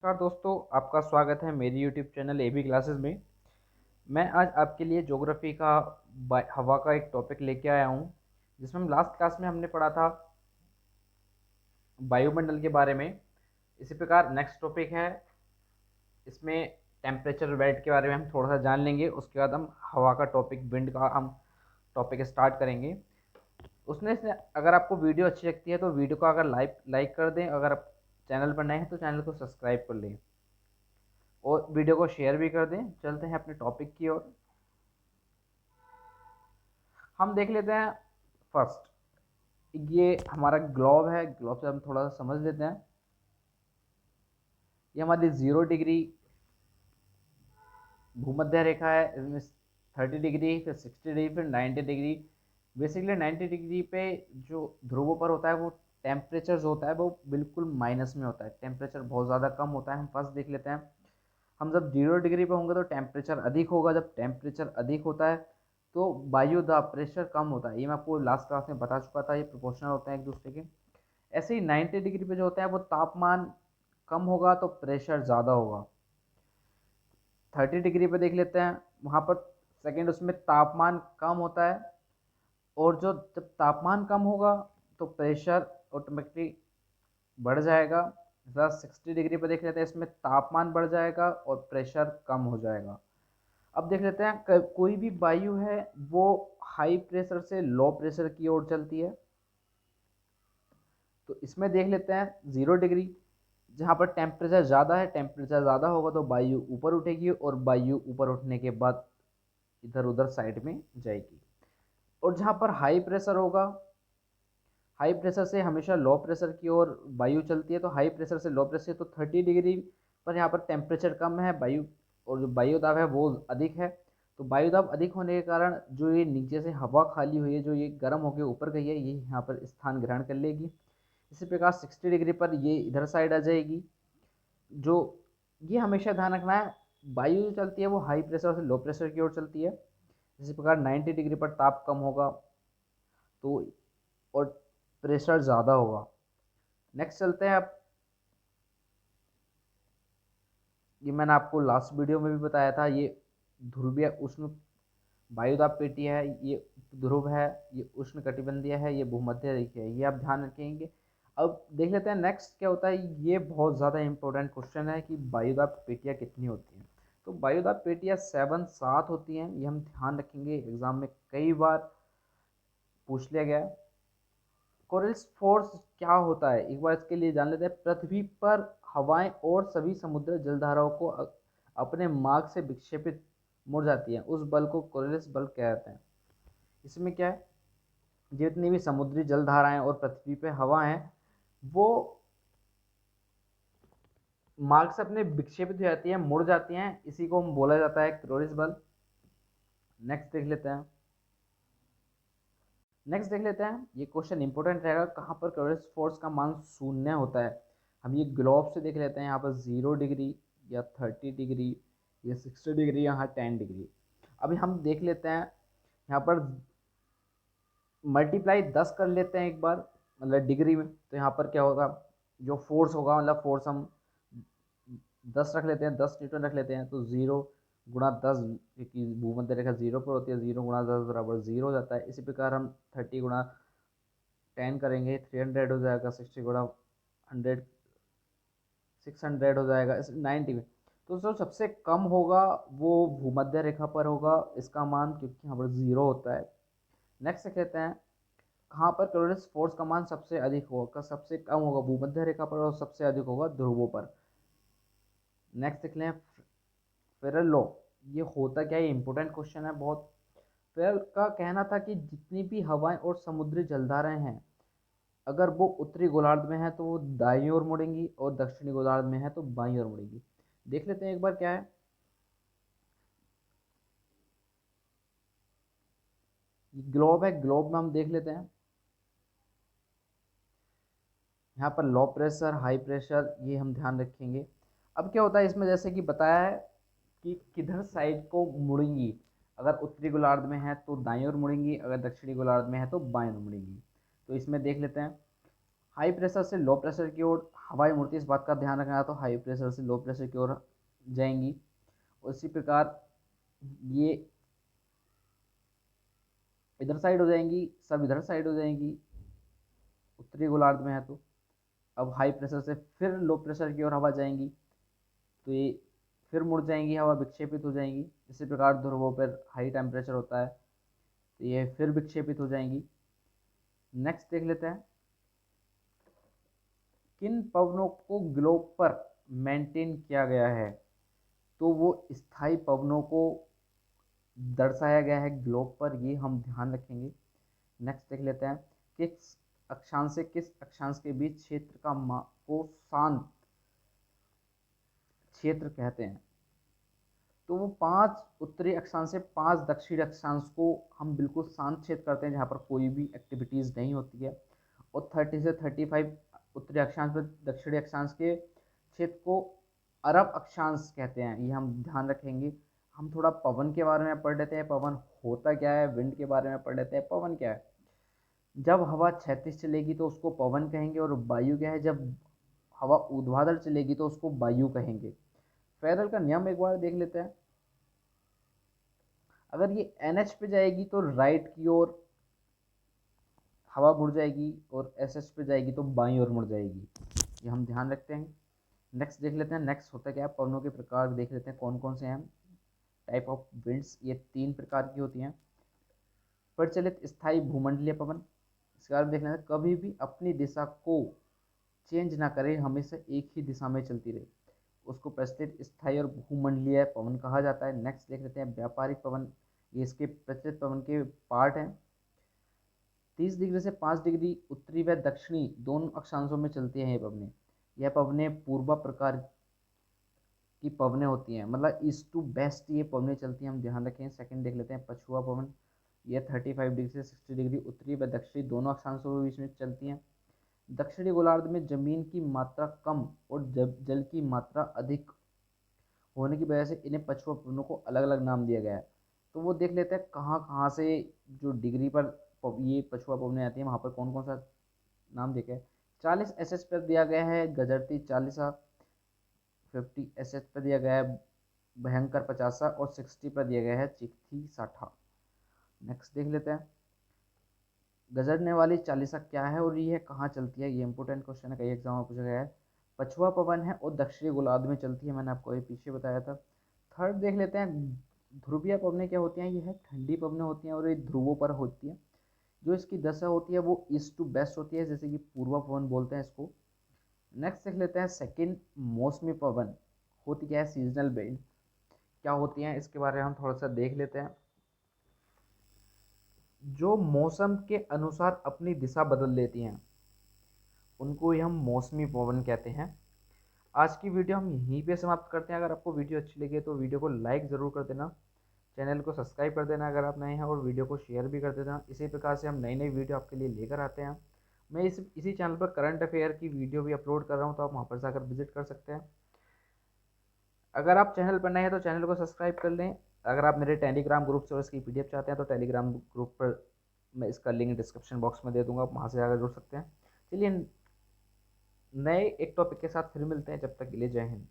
नमस्कार दोस्तों, आपका स्वागत है मेरी यूट्यूब चैनल एबी क्लासेस में। मैं आज आपके लिए ज्योग्राफी का हवा का एक टॉपिक लेके आया हूँ, जिसमें हम लास्ट क्लास में हमने पढ़ा था वायुमंडल के बारे में। इसी प्रकार नेक्स्ट टॉपिक है, इसमें टेम्परेचर बेल्ट के बारे में हम थोड़ा सा जान लेंगे। उसके बाद हम हवा का टॉपिक, विंड का हम टॉपिक स्टार्ट करेंगे। उसने से अगर आपको वीडियो अच्छी लगती है तो वीडियो को अगर लाइक लाइक कर दें। अगर आप चैनल पर नए हैं तो चैनल को सब्सक्राइब कर लें और वीडियो को शेयर भी कर दें। चलते हैं अपने टॉपिक की ओर। हम देख लेते हैं फर्स्ट, ये हमारा ग्लोब है। ग्लोब से हम थोड़ा सा समझ लेते हैं। ये हमारी 0 डिग्री भूमध्य रेखा है। इसमें 30 डिग्री, फिर 60 डिग्री, फिर 90 डिग्री। बेसिकली 90 डिग्री पे जो ध्रुवों पर होता है वो टेम्परेचर जो होता है वो बिल्कुल माइनस में होता है। टेम्परेचर बहुत ज़्यादा कम होता है। हम फर्स्ट देख लेते हैं। हम जब 0 डिग्री पे होंगे तो टेम्परेचर अधिक होगा। जब टेम्परेचर अधिक होता है तो वायु दाब, प्रेशर कम होता है। ये मैं आपको लास्ट क्लास में बता चुका था, ये प्रोपोर्शनल होते हैं एक दूसरे के। ऐसे ही 90 डिग्री पे जो होता है वो तापमान कम होगा तो प्रेशर ज़्यादा होगा। 30 डिग्री पे देख लेते हैं, वहाँ पर सेकेंड उसमें तापमान कम होता है, और जो जब तापमान कम होगा तो प्रेशर ऑटोमेटिकली बढ़ जाएगा। जरा 60 डिग्री पे देख लेते हैं, इसमें तापमान बढ़ जाएगा और प्रेशर कम हो जाएगा। अब देख लेते हैं, कोई भी वायु है वो हाई प्रेशर से लो प्रेशर की ओर चलती है। तो इसमें देख लेते हैं 0 डिग्री, जहाँ पर टेम्परेचर ज़्यादा है, टेम्परेचर ज़्यादा होगा तो वायु ऊपर उठेगी, और वायु ऊपर उठने के बाद इधर उधर साइड में जाएगी। और जहाँ पर हाई प्रेशर होगा, हाई प्रेशर से हमेशा लो प्रेशर की ओर वायु चलती है। तो हाई प्रेशर से लो प्रेशर, तो 30 डिग्री पर यहाँ पर टेम्परेचर कम है, वायु और जो वायु दाब है वो अधिक है। तो वायु दाब अधिक होने के कारण जो ये नीचे से हवा खाली हुई है, जो ये गर्म होकर ऊपर गई है, ये यहाँ पर स्थान ग्रहण कर लेगी। इसी प्रकार 60 डिग्री पर ये इधर साइड आ जाएगी। जो ये हमेशा ध्यान रखना है, वायु जो चलती है वो हाई प्रेशर से लो प्रेशर की ओर चलती है। इसी प्रकार 90 डिग्री पर ताप कम होगा तो और प्रेशर ज़्यादा होगा। नेक्स्ट चलते हैं। अब ये मैंने आपको लास्ट वीडियो में भी बताया था, ये ध्रुवीय उष्ण वायुदाब पेटी है, ये ध्रुव है, ये उष्ण कटिबंधीय है, ये भूमध्य रेखीय है। ये आप ध्यान रखेंगे। अब देख लेते हैं नेक्स्ट क्या होता है। ये बहुत ज़्यादा इंपॉर्टेंट क्वेश्चन है कि वायुदाब पेटियाँ कितनी होती हैं। तो वायुदाब पेटियाँ 7 होती हैं। ये हम ध्यान रखेंगे, एग्जाम में कई बार पूछ लिया गया है। कोरिल्स फोर्स क्या होता है, एक बार इसके लिए जान लेते हैं। पृथ्वी पर हवाएं और सभी समुद्र जलधाराओं को अपने मार्ग से विक्षेपित मुड़ जाती हैं, उस बल को कोरिल्स बल कहते हैं। इसमें क्या है, जितनी भी समुद्री जलधाराएं और पृथ्वी पे हवा है वो मार्ग से अपने विक्षेपित हो जाती हैं, मुड़ जाती हैं। इसी को हम बोला जाता है कोरिल्स बल। नेक्स्ट देख लेते हैं। नेक्स्ट देख लेते हैं, ये क्वेश्चन इंपॉर्टेंट रहेगा, कहाँ पर कोरिल्स फोर्स का मान शून्य होता है। हम ये ग्लोब से देख लेते हैं, यहाँ पर 0 डिग्री या 30 डिग्री या 60 डिग्री, यहाँ 10 डिग्री। अभी हम देख लेते हैं, यहाँ पर मल्टीप्लाई 10 कर लेते हैं एक बार, मतलब डिग्री में। तो यहाँ पर क्या होगा, जो फोर्स होगा, मतलब फोर्स हम 10 रख लेते हैं, 10 न्यूटन रख लेते हैं। तो 0 × 10, क्योंकि भूमध्य रेखा 0 पर होती है, 0 × 10 बराबर 0 हो जाता है। इसी प्रकार हम 30 × 10 करेंगे, 300 हो जाएगा। 60 × 100, 600 हो जाएगा। इस 90 में तो जो सबसे कम होगा वो भूमध्य रेखा पर होगा इसका मान, क्योंकि यहाँ पर 0 होता है। नेक्स्ट कहते हैं, कहाँ पर कोरिल्स फोर्स का मान सबसे अधिक होगा, सबसे कम होगा भूमध्य रेखा पर और सबसे अधिक होगा ध्रुवों पर। नेक्स्ट देख लें, फेरल लॉ। ये होता क्या है, इंपॉर्टेंट क्वेश्चन है बहुत। फेरल का कहना था कि जितनी भी हवाएं और समुद्री जलधाराएं हैं, अगर वो उत्तरी गोलार्ध में है तो वो दाईं ओर मुड़ेंगी, और दक्षिणी गोलार्ध में है तो बाईं ओर मुड़ेंगी। देख लेते हैं एक बार क्या है। ग्लोब है, ग्लोब में हम देख लेते हैं। यहाँ पर लो प्रेशर, हाई प्रेशर, ये हम ध्यान रखेंगे। अब क्या होता है इसमें, जैसे कि बताया है कि किधर साइड को मुड़ेंगी। अगर उत्तरी गोलार्ध में है तो दाईं ओर मुड़ेंगी, अगर दक्षिणी गोलार्ध में है तो बाईं ओर मुड़ेंगी। तो इसमें देख लेते हैं, हाई प्रेशर से लो प्रेशर की ओर हवाएं मुड़ती है, इस बात का ध्यान रखना है। तो हाई प्रेशर से लो प्रेशर की ओर जाएंगी। उसी प्रकार ये इधर साइड हो जाएंगी, सब इधर साइड हो जाएंगी, उत्तरी गोलार्ध में है। तो अब हाई प्रेशर से फिर लो प्रेशर की ओर हवा जाएंगी, तो ये फिर मुड़ जाएंगी, हवा विक्षेपित हो जाएंगी। इसी प्रकार ध्रुवों पर हाई टेम्परेचर होता है, तो ये फिर विक्षेपित हो जाएंगी। नेक्स्ट देख लेते हैं, किन पवनों को ग्लोब पर मेंटेन किया गया है। तो वो स्थायी पवनों को दर्शाया गया है ग्लोब पर, ये हम ध्यान रखेंगे। नेक्स्ट देख लेते हैं, किस अक्षांश से किस अक्षांश के बीच क्षेत्र का को शांत क्षेत्र कहते हैं। तो वो 5 उत्तरी अक्षांश से 5 दक्षिणी अक्षांश को हम बिल्कुल शांत क्षेत्र करते हैं, जहाँ पर कोई भी एक्टिविटीज़ नहीं होती है। और 30 से 35 उत्तरी अक्षांश पर दक्षिणी अक्षांश के क्षेत्र को अरब अक्षांश कहते हैं, ये हम ध्यान रखेंगे। हम थोड़ा पवन के बारे में पढ़ लेते हैं, पवन होता क्या है, विंड के बारे में पढ़ लेते हैं। पवन क्या है, जब हवा क्षैतिज चलेगी तो उसको पवन कहेंगे। और वायु क्या है, जब हवा ऊर्ध्वाधर चलेगी तो उसको वायु कहेंगे। फेरल का नियम एक बार देख लेते हैं। अगर ये NH पे जाएगी तो राइट की ओर हवा मुड़ जाएगी, और SS पे जाएगी तो बाईं ओर मुड़ जाएगी, ये हम ध्यान रखते हैं। नेक्स्ट देख लेते हैं, नेक्स्ट होता क्या है, पवनों के प्रकार देख लेते हैं कौन कौन से हैं। टाइप ऑफ विंड्स, ये 3 प्रकार की होती हैं। प्रचलित स्थायी भूमंडलीय पवन, इसके बारे में देख लेते हैं। कभी भी अपनी दिशा को चेंज ना करे, हमेशा एक ही दिशा में चलती रहे, उसको प्रचलित स्थायी और भूमंडलीय पवन कहा जाता है। नेक्स्ट देख लेते हैं व्यापारिक पवन, ये इसके प्रचलित पवन के पार्ट हैं। 30 डिग्री से 5 डिग्री उत्तरी व दक्षिणी दोनों अक्षांशों में चलती हैं ये पवनें। यह पवनें पूर्वा प्रकार की पवनें होती हैं, मतलब ईस्ट टू वेस्ट ये पवनें चलती हैं, हम ध्यान रखें। सेकंड देख लेते हैं पछुआ पवन, ये 35 डिग्री से 60 डिग्री उत्तरी व दक्षिणी दोनों अक्षांशों के बीच में चलती हैं। दक्षिणी गोलार्ध में जमीन की मात्रा कम और जल की मात्रा अधिक होने की वजह से इन्हें पछुआ पवनों को अलग अलग नाम दिया गया है। तो वो देख लेते हैं कहाँ कहाँ से जो डिग्री पर ये पछुआ पवनें आती हैं, वहाँ पर कौन कौन सा नाम देखे। 40 SS पर दिया गया है गजरती 40, 50 SS पर दिया गया है भयंकर 50, और 60 पर दिया गया है चिट्ठी 60। नेक्स्ट देख लेते हैं, गजरने वाली 40 क्या है और ये कहाँ चलती है, ये इंपॉर्टेंट क्वेश्चन है, कई एग्जाम में पूछा गया है। पछुआ पवन है और दक्षिणी गोलार्ध में चलती है, मैंने आपको ये पीछे बताया था। थर्ड देख लेते हैं, ध्रुवीय पवनें क्या होती हैं, ये है ठंडी पवनें होती हैं और ये ध्रुवों पर होती हैं। जो इसकी दशा होती है वो ईस्ट टू वेस्ट होती है, जैसे कि पूर्वा पवन बोलते हैं इसको। नेक्स्ट देख लेते हैं सेकंड, मौसमी पवन होती क्या है, सीजनल विंड क्या होती हैं, इसके बारे में हम थोड़ा सा देख लेते हैं। जो मौसम के अनुसार अपनी दिशा बदल लेती हैं, उनको ही हम मौसमी पवन कहते हैं। आज की वीडियो हम यहीं पे समाप्त करते हैं। अगर आपको वीडियो अच्छी लगी तो वीडियो को लाइक ज़रूर कर देना, चैनल को सब्सक्राइब कर देना अगर आप नए हैं, और वीडियो को शेयर भी कर देना। इसी प्रकार से हम नई नई वीडियो आपके लिए लेकर आते हैं। मैं इसी चैनल पर करंट अफेयर की वीडियो भी अपलोड कर रहा हूँ, तो आप वहाँ पर जाकर विजिट कर सकते हैं। अगर आप चैनल पर नए हैं तो चैनल को सब्सक्राइब कर लें। अगर आप मेरे टेलीग्राम ग्रुप से और इसकी PDF चाहते हैं तो टेलीग्राम ग्रुप पर मैं इसका लिंक डिस्क्रिप्शन बॉक्स में दे दूंगा, आप वहाँ से जाकर जुड़ सकते हैं। चलिए नए एक टॉपिक के साथ फिर मिलते हैं, जब तक के लिए जय हिंद।